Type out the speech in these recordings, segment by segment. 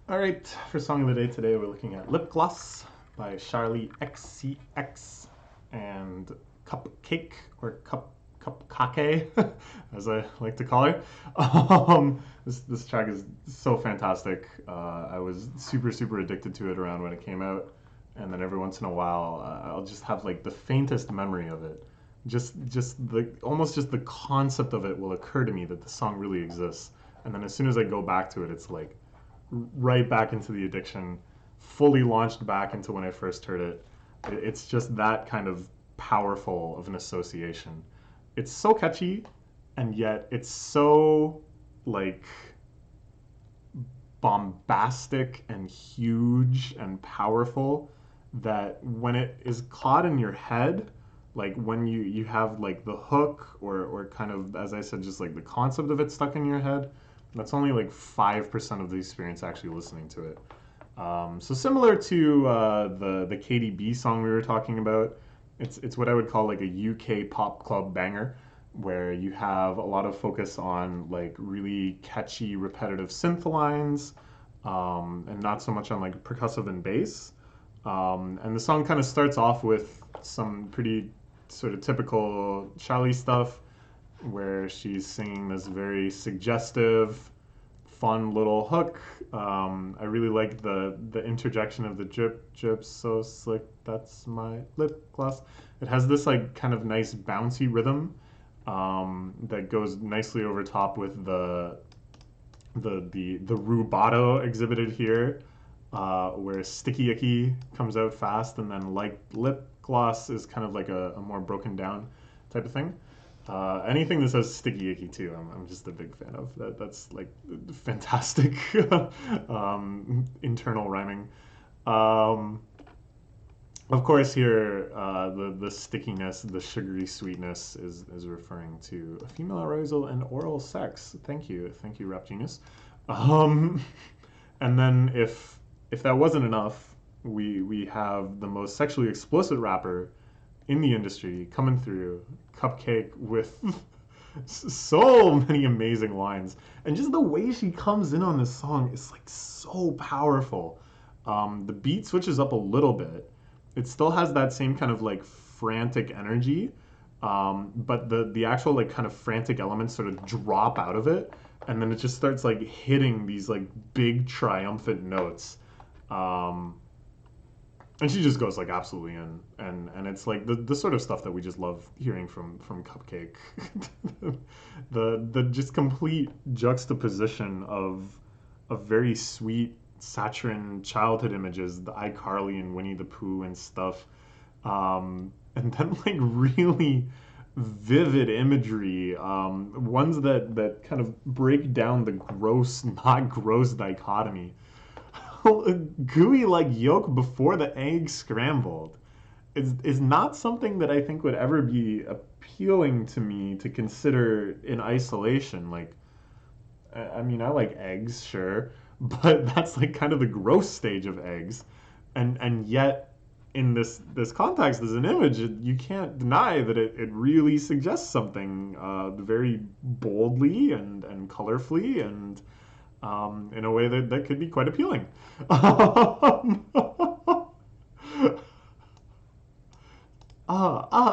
All right, for song of the day today, we're looking at Lipgloss by Charli XCX and Cupcake or Cupcakke, as I like to call her. This track is so fantastic. I was super addicted to it around when it came out, and then every once in a while, I'll just have like the faintest memory of it. Just the almost just the concept of it will occur to me that the song really exists, and then as soon as I go back to it, it's like right back into the addiction, fully launched back into when I first heard it. It's just that kind of powerful of an association. It's so catchy, and yet it's so like bombastic and huge and powerful that when it is caught in your head, like when you have like the hook or kind of, as I said, just like the concept of it stuck in your head, that's only like 5% of the experience actually listening to it. So similar to the KDB song we were talking about, it's what I would call like a UK pop club banger, where you have a lot of focus on like really catchy repetitive synth lines, and not so much on like percussive and bass. And the song kind of starts off with some pretty sort of typical Charlie stuff, where she's singing this very suggestive, fun little hook. I really like the interjection of the drip, drip, so slick, that's my lip gloss. It has this like kind of nice bouncy rhythm that goes nicely over top with the rubato exhibited here, where sticky icky comes out fast, and then like lip gloss is kind of like a more broken down type of thing. Anything that says sticky icky too, I'm just a big fan of. That's like fantastic internal rhyming. Um, of course, here the stickiness, the sugary sweetness is referring to a female arousal and oral sex. Thank you, Rap Genius. Um, and then if that wasn't enough, we have the most sexually explicit rapper in the industry coming through, Cupcake, with so many amazing lines, and just the way she comes in on this song is like so powerful. The beat switches up a little bit. It still has that same kind of like frantic energy, but the actual like kind of frantic elements sort of drop out of it, and then it just starts like hitting these like big triumphant notes. Um, and she just goes like absolutely in, and it's like the sort of stuff that we just love hearing from Cupcake. The just complete juxtaposition of very sweet saccharine childhood images, the iCarly and Winnie the Pooh and stuff, and then like really vivid imagery, ones that kind of break down the gross not gross dichotomy. Gooey like yolk before the egg scrambled is not something that I think would ever be appealing to me to consider in isolation. Like, I mean, I like eggs, sure, but that's like kind of the gross stage of eggs, and yet in this context as an image, you can't deny that it really suggests something very boldly and colorfully and in a way that could be quite appealing.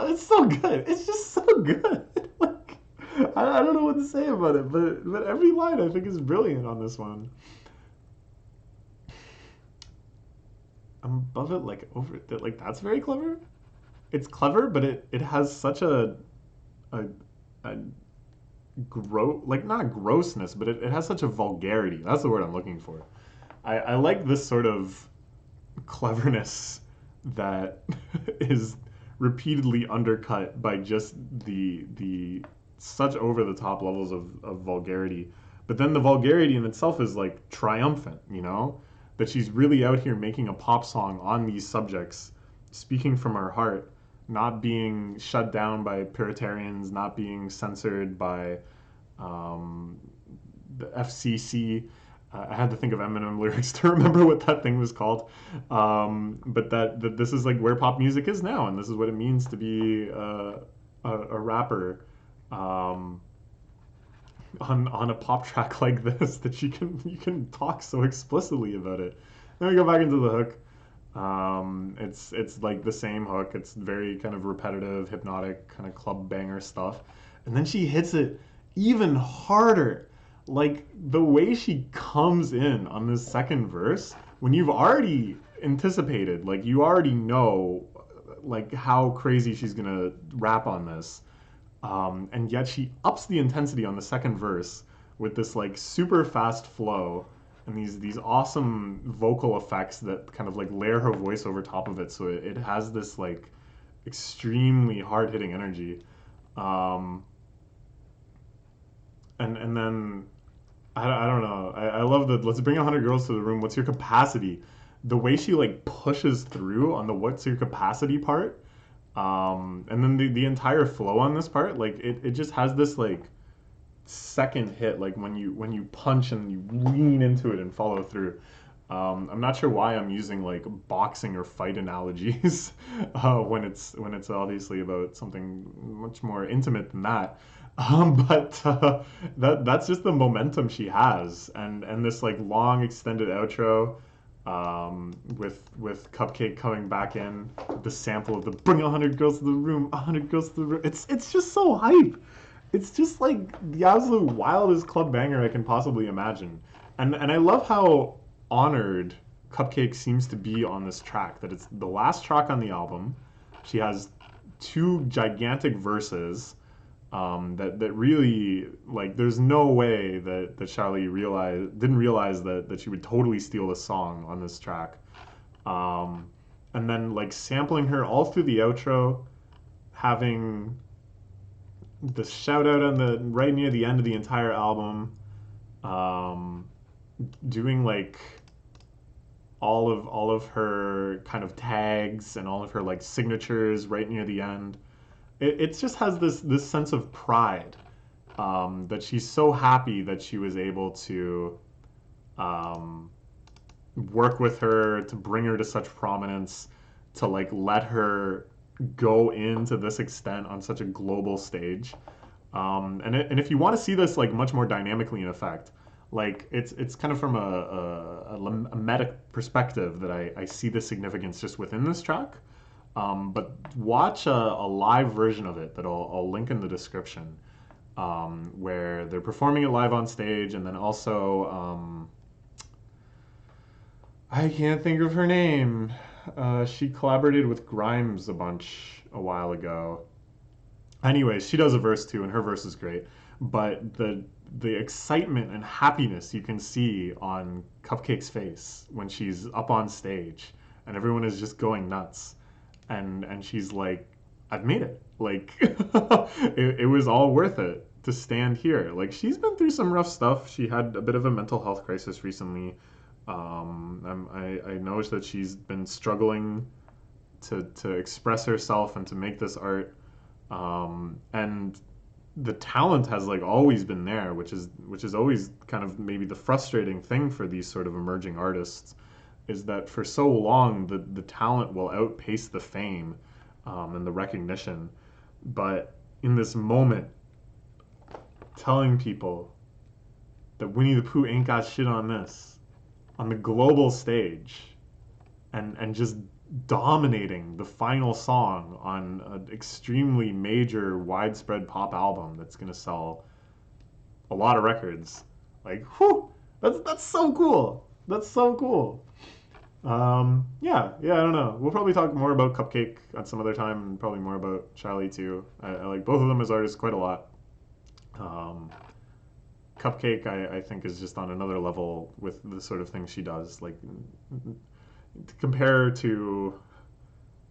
It's so good. It's just so good. Like, I don't know what to say about it, but every line I think is brilliant on this one. I'm above it, like over it. Like that's very clever. It's clever, but it has such a, a like not grossness, but it has such a vulgarity. That's the word I'm looking for. I like this sort of cleverness that is repeatedly undercut by just the such over the top levels of vulgarity. But then the vulgarity in itself is like triumphant, you know? That she's really out here making a pop song on these subjects, speaking from her heart, not being shut down by Puritarians, not being censored by um, the FCC. I had to think of Eminem lyrics to remember what that thing was called. But that this is like where pop music is now, and this is what it means to be a rapper. Um, on a pop track like this that you can talk so explicitly about it. Then we go back into the hook. It's like the same hook. It's very kind of repetitive, hypnotic, kind of club banger stuff. And then she hits it even harder. Like the way she comes in on this second verse, when you've already anticipated, like you already know like how crazy she's gonna rap on this. And yet she ups the intensity on the second verse with this like super fast flow and these awesome vocal effects that kind of like layer her voice over top of it, so it has this like extremely hard hitting energy. Um, and then I don't know. I love the let's bring 100 girls to the room. What's your capacity? The way she like pushes through on the what's your capacity part, and then the entire flow on this part, like it just has this like second hit, like when you punch and you lean into it and follow through. I'm not sure why I'm using like boxing or fight analogies when it's obviously about something much more intimate than that. But that's just the momentum she has, and this like long extended outro, with Cupcakke coming back in, the sample of the "Bring 100 girls to the room, 100 girls to the room." It's just so hype. It's just like the absolute wildest club banger I can possibly imagine. And I love how honored Cupcakke seems to be on this track. That it's the last track on the album. She has two gigantic verses, that really like. There's no way that Charli didn't realize that she would totally steal the song on this track. Um, and then like sampling her all through the outro, having the shout out on the right near the end of the entire album, um, doing like all of her kind of tags and all of her like signatures right near the end. It just has this sense of pride, that she's so happy that she was able to, um, work with her to bring her to such prominence, to like let her go into this extent on such a global stage. And if you want to see this like much more dynamically in effect, like it's kind of from a meta perspective that I see the significance just within this track. But watch a live version of it that I'll link in the description, where they're performing it live on stage, and then also, I can't think of her name. She collaborated with Grimes a bunch a while ago. Anyways, she does a verse too, and her verse is great. But the excitement and happiness you can see on Cupcakke's face when she's up on stage, and everyone is just going nuts, and she's like, "I've made it. Like, it was all worth it to stand here." Like, she's been through some rough stuff. She had a bit of a mental health crisis recently. I know that she's been struggling to express herself and to make this art. And the talent has like always been there, which is always kind of maybe the frustrating thing for these sort of emerging artists, is that for so long the talent will outpace the fame, and the recognition. But in this moment, telling people that Winnie the Pooh ain't got shit on this, on the global stage, and just dominating the final song on an extremely major, widespread pop album that's gonna sell a lot of records. Like, whew, that's so cool. That's so cool. Yeah, I don't know. We'll probably talk more about Cupcakke at some other time, and probably more about Charli too. I like both of them as artists quite a lot. Um, Cupcakke, I think, is just on another level with the sort of things she does. Like, to compare to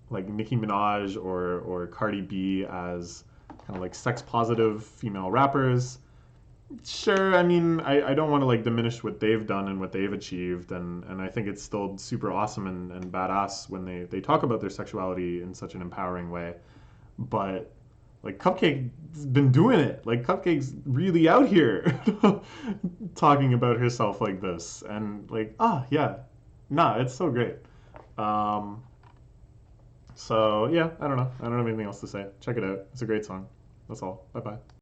like Nicki Minaj or Cardi B as kind of like sex positive female rappers. Sure, I mean, I don't want to like diminish what they've done and what they've achieved, and I think it's still super awesome and badass when they talk about their sexuality in such an empowering way. But like Cupcakke's been doing it. Like Cupcakke's really out here talking about herself like this, and like, yeah, nah, it's so great. Um, so yeah, I don't know. I don't have anything else to say. Check it out. It's a great song. That's all. Bye bye.